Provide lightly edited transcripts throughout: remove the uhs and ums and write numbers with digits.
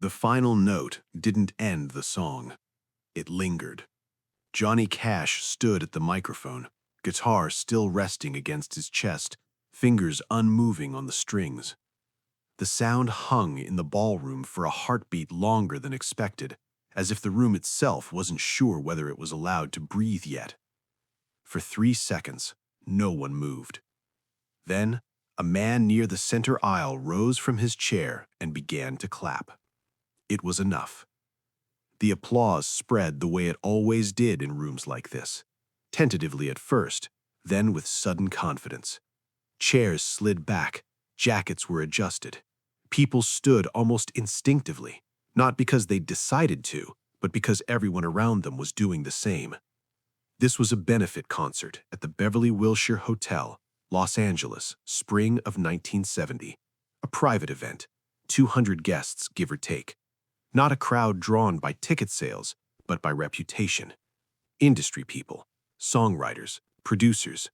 The final note didn't end the song. It lingered. Johnny Cash stood at the microphone, guitar still resting against his chest, fingers unmoving on the strings. The sound hung in the ballroom for a heartbeat longer than expected, as if the room itself wasn't sure whether it was allowed to breathe yet. For 3 seconds, no one moved. Then, a man near the center aisle rose from his chair and began to clap. It was enough. The applause spread the way it always did in rooms like this, tentatively at first, then with sudden confidence. Chairs slid back, jackets were adjusted. People stood almost instinctively, not because they decided to, but because everyone around them was doing the same. This was a benefit concert at the Beverly Wilshire Hotel, Los Angeles, spring of 1970. A private event, 200 guests, give or take. Not a crowd drawn by ticket sales, but by reputation. Industry people, songwriters, producers,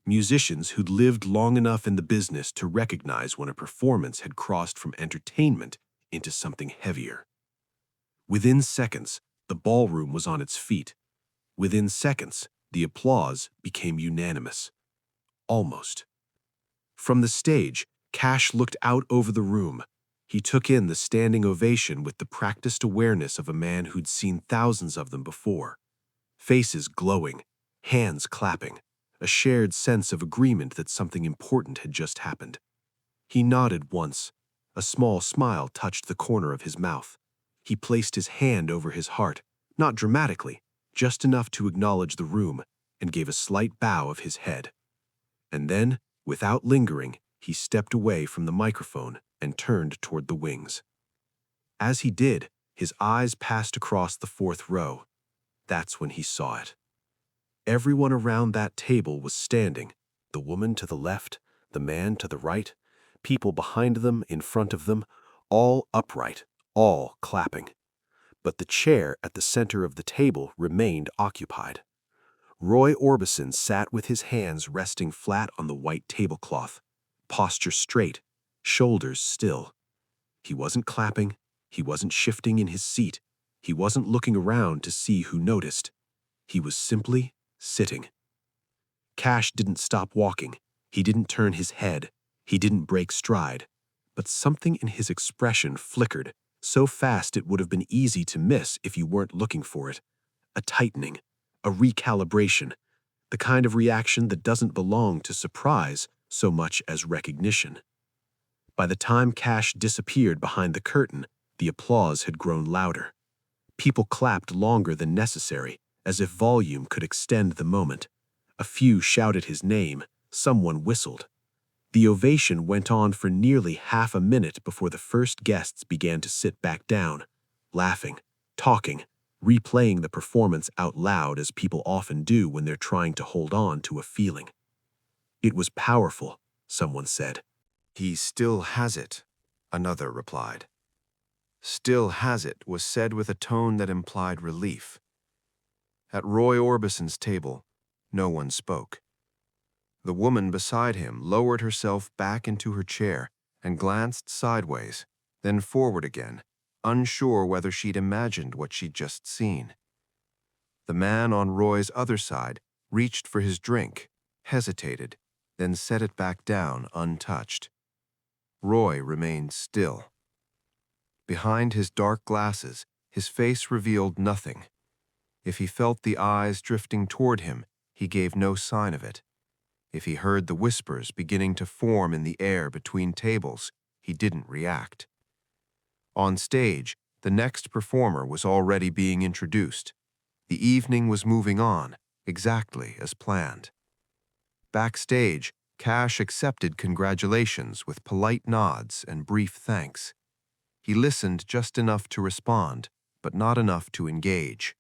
musicians who'd lived long enough in the business to recognize when a performance had crossed from entertainment into something heavier. Within seconds, the ballroom was on its feet. Within seconds, the applause became unanimous. Almost. From the stage, Cash looked out over the room. He took in the standing ovation with the practiced awareness of a man who'd seen thousands of them before. Faces glowing, hands clapping, a shared sense of agreement that something important had just happened. He nodded once. A small smile touched the corner of his mouth. He placed his hand over his heart, not dramatically, just enough to acknowledge the room, and gave a slight bow of his head. And then, without lingering, he stepped away from the microphone and turned toward the wings. As he did, his eyes passed across the fourth row. That's when he saw it. Everyone around that table was standing, the woman to the left, the man to the right, people behind them, in front of them, all upright, all clapping. But the chair at the center of the table remained occupied. Roy Orbison sat with his hands resting flat on the white tablecloth, posture straight, shoulders still. He wasn't clapping, he wasn't shifting in his seat, he wasn't looking around to see who noticed. He was simply sitting. Cash didn't stop walking, he didn't turn his head, he didn't break stride, but something in his expression flickered, so fast it would have been easy to miss if you weren't looking for it. A tightening, a recalibration, the kind of reaction that doesn't belong to surprise so much as recognition. By the time Cash disappeared behind the curtain, the applause had grown louder. People clapped longer than necessary, as if volume could extend the moment. A few shouted his name, someone whistled. The ovation went on for nearly half a minute before the first guests began to sit back down, laughing, talking, replaying the performance out loud as people often do when they're trying to hold on to a feeling. It was powerful, someone said. "He still has it," another replied. "Still has it" was said with a tone that implied relief. At Roy Orbison's table, no one spoke. The woman beside him lowered herself back into her chair and glanced sideways, then forward again, unsure whether she'd imagined what she'd just seen. The man on Roy's other side reached for his drink, hesitated, then set it back down untouched. Roy remained still. Behind his dark glasses, his face revealed nothing. If he felt the eyes drifting toward him, he gave no sign of it. If he heard the whispers beginning to form in the air between tables, he didn't react. On stage, the next performer was already being introduced. The evening was moving on, exactly as planned. Backstage, Cash accepted congratulations with polite nods and brief thanks. He listened just enough to respond, but not enough to engage.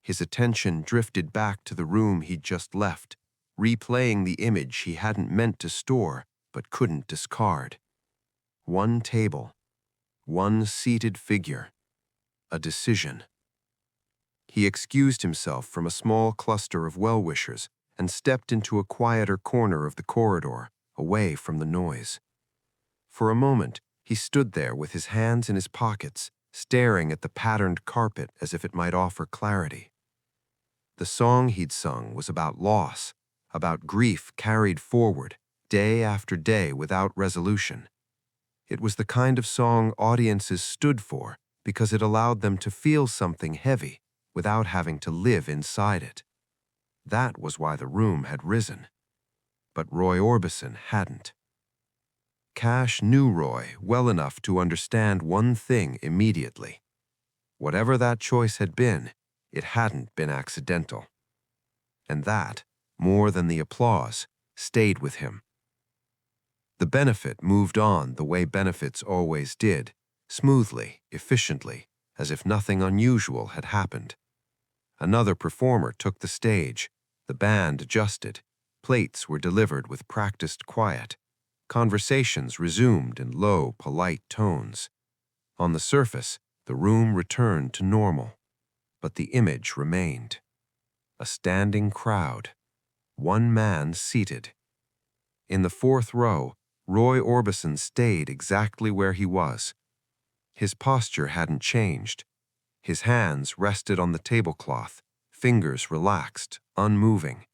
His attention drifted back to the room he'd just left, replaying the image he hadn't meant to store but couldn't discard. One table, one seated figure, a decision. He excused himself from a small cluster of well-wishers and stepped into a quieter corner of the corridor, away from the noise. For a moment, he stood there with his hands in his pockets, staring at the patterned carpet as if it might offer clarity. The song he'd sung was about loss, about grief carried forward, day after day without resolution. It was the kind of song audiences stood for because it allowed them to feel something heavy without having to live inside it. That was why the room had risen. But Roy Orbison hadn't. Cash knew Roy well enough to understand one thing immediately. Whatever that choice had been, it hadn't been accidental. And that, more than the applause, stayed with him. The benefit moved on the way benefits always did, smoothly, efficiently, as if nothing unusual had happened. Another performer took the stage, the band adjusted, plates were delivered with practiced quiet, conversations resumed in low, polite tones. On the surface, the room returned to normal, but the image remained. A standing crowd, one man seated. In the fourth row, Roy Orbison stayed exactly where he was. His posture hadn't changed. His hands rested on the tablecloth, fingers relaxed, unmoving.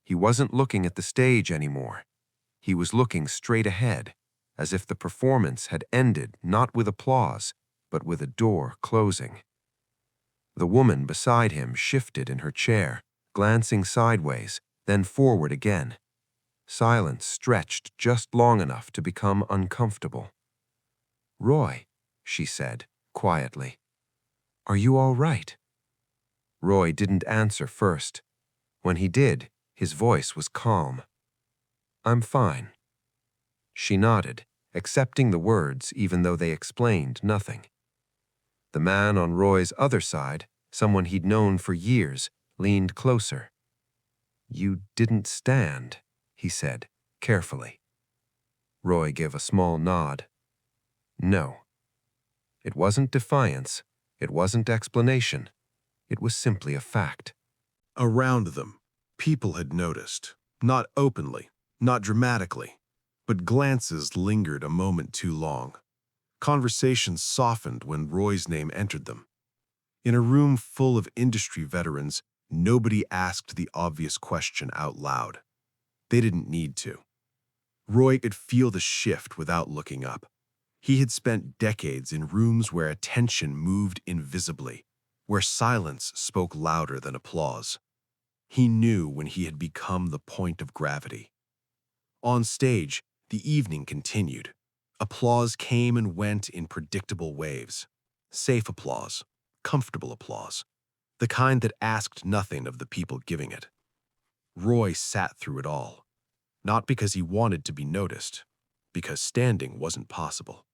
He wasn't looking at the stage anymore. He was looking straight ahead, as if the performance had ended not with applause, but with a door closing. The woman beside him shifted in her chair, glancing sideways, then forward again. Silence stretched just long enough to become uncomfortable. "Roy," she said, quietly, "are you all right?" Roy didn't answer first. When he did, his voice was calm. "I'm fine." She nodded, accepting the words even though they explained nothing. The man on Roy's other side, someone he'd known for years, leaned closer. "You didn't stand," he said, carefully. Roy gave a small nod. "No." It wasn't defiance. It wasn't explanation. It was simply a fact. Around them, people had noticed, not openly, not dramatically, but glances lingered a moment too long. Conversations softened when Roy's name entered them. In a room full of industry veterans, nobody asked the obvious question out loud. They didn't need to. Roy could feel the shift without looking up. He had spent decades in rooms where attention moved invisibly, where silence spoke louder than applause. He knew when he had become the point of gravity. On stage, the evening continued. Applause came and went in predictable waves. Safe applause, comfortable applause, the kind that asked nothing of the people giving it. Roy sat through it all, not because he wanted to be noticed, because standing wasn't possible.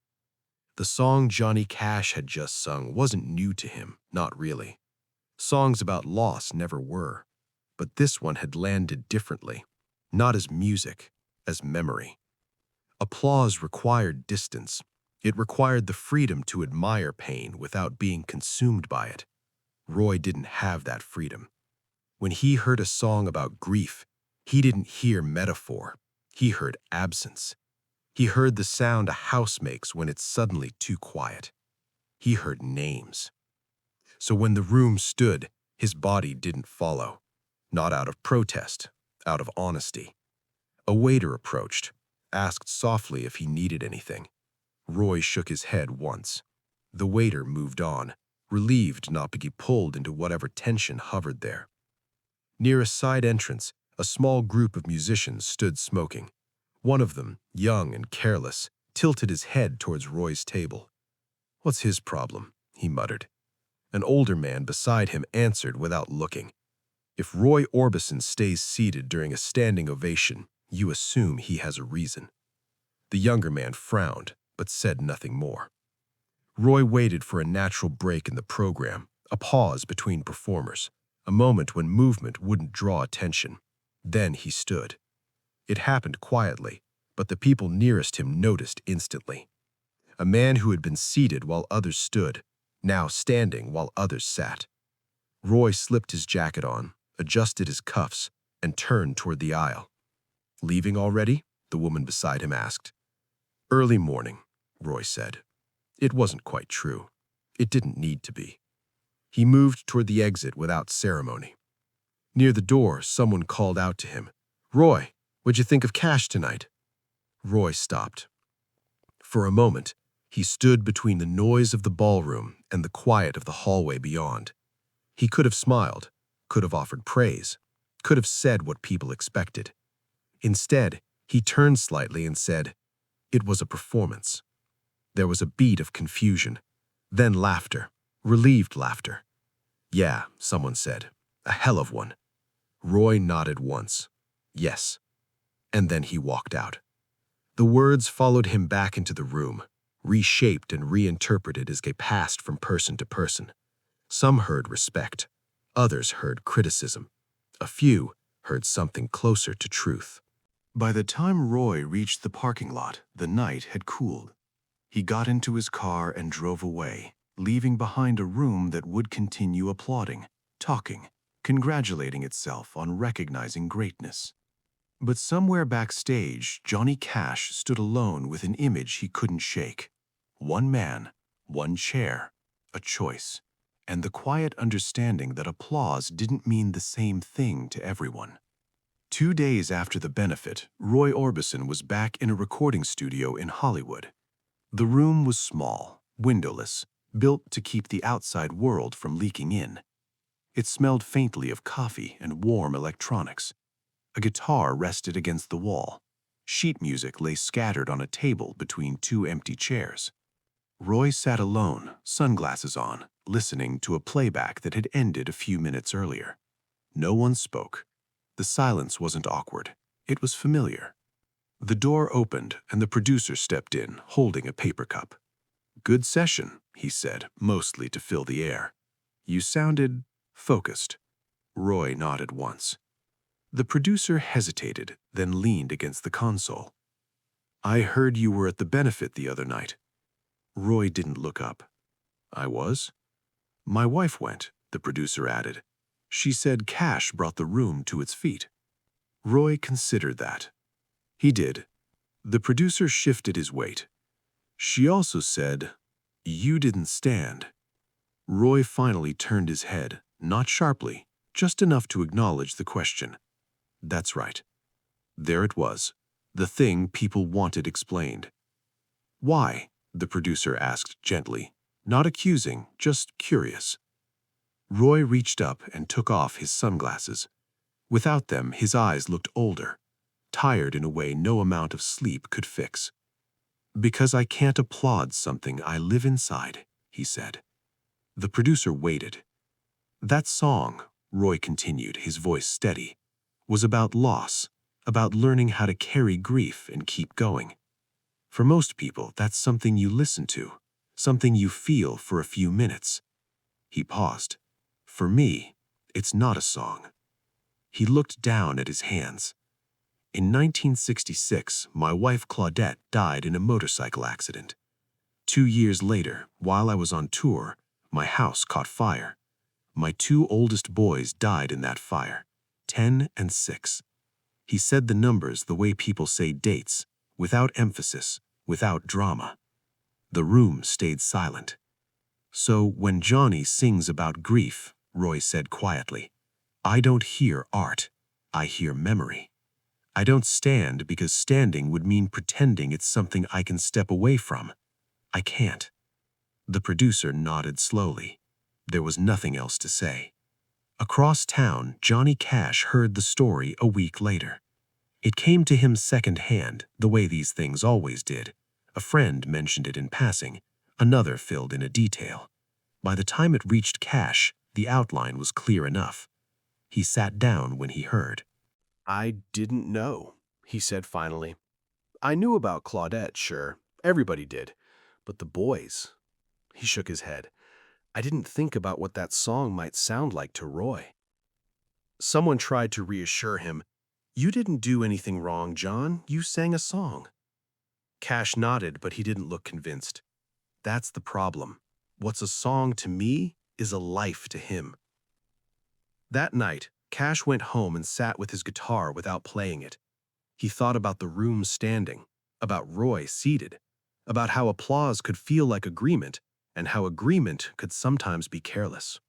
The song Johnny Cash had just sung wasn't new to him, not really. Songs about loss never were, but this one had landed differently, not as music, as memory. Applause required distance. It required the freedom to admire pain without being consumed by it. Roy didn't have that freedom. When he heard a song about grief, he didn't hear metaphor. He heard absence. He heard the sound a house makes when it's suddenly too quiet. He heard names. So when the room stood, his body didn't follow. Not out of protest, out of honesty. A waiter approached, asked softly if he needed anything. Roy shook his head once. The waiter moved on, relieved not to be pulled into whatever tension hovered there. Near a side entrance, a small group of musicians stood smoking. One of them, young and careless, tilted his head towards Roy's table. "What's his problem?" he muttered. An older man beside him answered without looking. "If Roy Orbison stays seated during a standing ovation, you assume he has a reason." The younger man frowned, but said nothing more. Roy waited for a natural break in the program, a pause between performers, a moment when movement wouldn't draw attention. Then he stood. It happened quietly, but the people nearest him noticed instantly. A man who had been seated while others stood, now standing while others sat. Roy slipped his jacket on, adjusted his cuffs, and turned toward the aisle. "Leaving already?" the woman beside him asked. "Early morning," Roy said. It wasn't quite true. It didn't need to be. He moved toward the exit without ceremony. Near the door, someone called out to him, "Roy, what'd you think of Cash tonight?" Roy stopped. For a moment, he stood between the noise of the ballroom and the quiet of the hallway beyond. He could have smiled, could have offered praise, could have said what people expected. Instead, he turned slightly and said, "It was a performance." There was a beat of confusion, then laughter, relieved laughter. "Yeah," someone said, "a hell of one." Roy nodded once. "Yes." And then he walked out. The words followed him back into the room, reshaped and reinterpreted as they passed from person to person. Some heard respect, others heard criticism. A few heard something closer to truth. By the time Roy reached the parking lot, the night had cooled. He got into his car and drove away, leaving behind a room that would continue applauding, talking, congratulating itself on recognizing greatness. But somewhere backstage, Johnny Cash stood alone with an image he couldn't shake. One man, one chair, a choice, and the quiet understanding that applause didn't mean the same thing to everyone. 2 days after the benefit, Roy Orbison was back in a recording studio in Hollywood. The room was small, windowless, built to keep the outside world from leaking in. It smelled faintly of coffee and warm electronics. A guitar rested against the wall. Sheet music lay scattered on a table between 2 empty chairs. Roy sat alone, sunglasses on, listening to a playback that had ended a few minutes earlier. No one spoke. The silence wasn't awkward. It was familiar. The door opened and the producer stepped in, holding a paper cup. "Good session," he said, mostly to fill the air. "You sounded focused." Roy nodded once. The producer hesitated, then leaned against the console. "I heard you were at the benefit the other night." Roy didn't look up. "I was?" "My wife went," the producer added. "She said Cash brought the room to its feet." Roy considered that. He did. The producer shifted his weight. "She also said, you didn't stand." Roy finally turned his head, not sharply, just enough to acknowledge the question. "That's right." There it was, the thing people wanted explained. "Why?" the producer asked gently, not accusing, just curious. Roy reached up and took off his sunglasses. Without them, his eyes looked older, tired in a way no amount of sleep could fix. "Because I can't applaud something I live inside," he said. The producer waited. "That song," Roy continued, his voice steady, "was about loss, about learning how to carry grief and keep going. For most people, that's something you listen to, something you feel for a few minutes." He paused. "For me, it's not a song." He looked down at his hands. "In 1966, my wife Claudette died in a motorcycle accident. 2 years later, while I was on tour, my house caught fire. My 2 oldest boys died in that fire, 10 and 6. He said the numbers the way people say dates, without emphasis, without drama. The room stayed silent. "So when Johnny sings about grief," Roy said quietly, "I don't hear art, I hear memory. I don't stand because standing would mean pretending it's something I can step away from. I can't." The producer nodded slowly. There was nothing else to say. Across town, Johnny Cash heard the story a week later. It came to him secondhand, the way these things always did. A friend mentioned it in passing, another filled in a detail. By the time it reached Cash, the outline was clear enough. He sat down when he heard. "I didn't know," he said finally. "I knew about Claudette, sure. Everybody did. But the boys..." He shook his head. "I didn't think about what that song might sound like to Roy." Someone tried to reassure him. "You didn't do anything wrong, John. You sang a song." Cash nodded, but he didn't look convinced. "That's the problem. What's a song to me is a life to him." That night, Cash went home and sat with his guitar without playing it. He thought about the room standing, about Roy seated, about how applause could feel like agreement, and how agreement could sometimes be careless.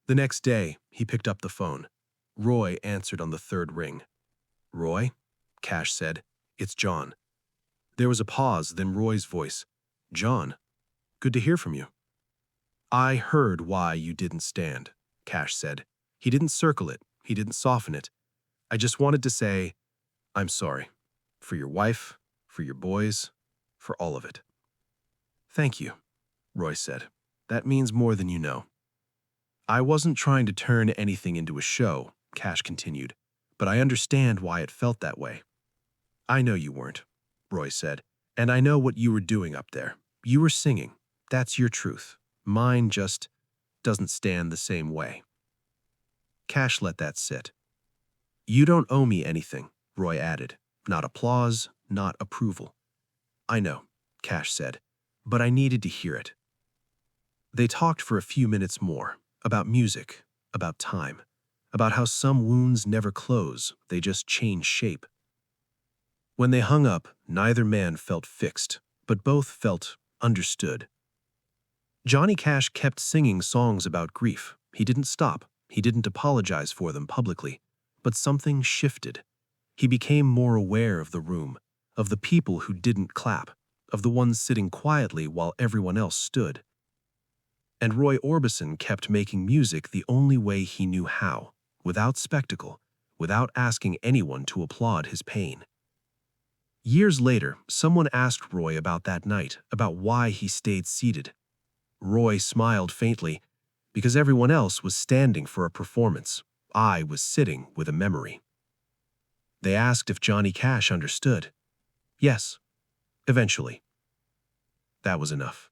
The next day, he picked up the phone. Roy answered on the third ring. "Roy?" Cash said. "It's John." There was a pause, then Roy's voice. "John, good to hear from you." "I heard why you didn't stand," Cash said. He didn't circle it. He didn't soften it. "I just wanted to say, I'm sorry. For your wife, for your boys, for all of it." "Thank you," Roy said. "That means more than you know." "I wasn't trying to turn anything into a show," Cash continued, "but I understand why it felt that way." "I know you weren't," Roy said, "and I know what you were doing up there. You were singing. That's your truth. Mine just doesn't stand the same way." Cash let that sit. "You don't owe me anything," Roy added. "Not applause, not approval." "I know," Cash said, "but I needed to hear it." They talked for a few minutes more, about music, about time, about how some wounds never close, they just change shape. When they hung up, neither man felt fixed, but both felt understood. Johnny Cash kept singing songs about grief. He didn't stop. He didn't apologize for them publicly. But something shifted. He became more aware of the room, of the people who didn't clap, of the ones sitting quietly while everyone else stood. And Roy Orbison kept making music the only way he knew how, without spectacle, without asking anyone to applaud his pain. Years later, someone asked Roy about that night, about why he stayed seated. Roy smiled faintly, because everyone else was standing for a performance. I was sitting with a memory. They asked if Johnny Cash understood. Yes, eventually. That was enough.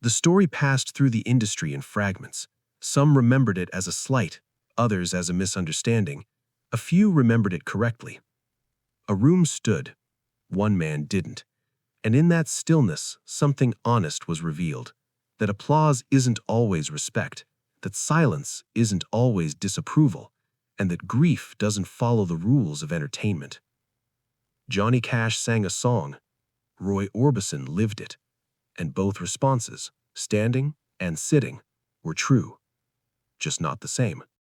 The story passed through the industry in fragments. Some remembered it as a slight, others as a misunderstanding. A few remembered it correctly. A room stood. One man didn't. And in that stillness, something honest was revealed. That applause isn't always respect, that silence isn't always disapproval, and that grief doesn't follow the rules of entertainment. Johnny Cash sang a song. Roy Orbison lived it. And both responses, standing and sitting, were true, just not the same.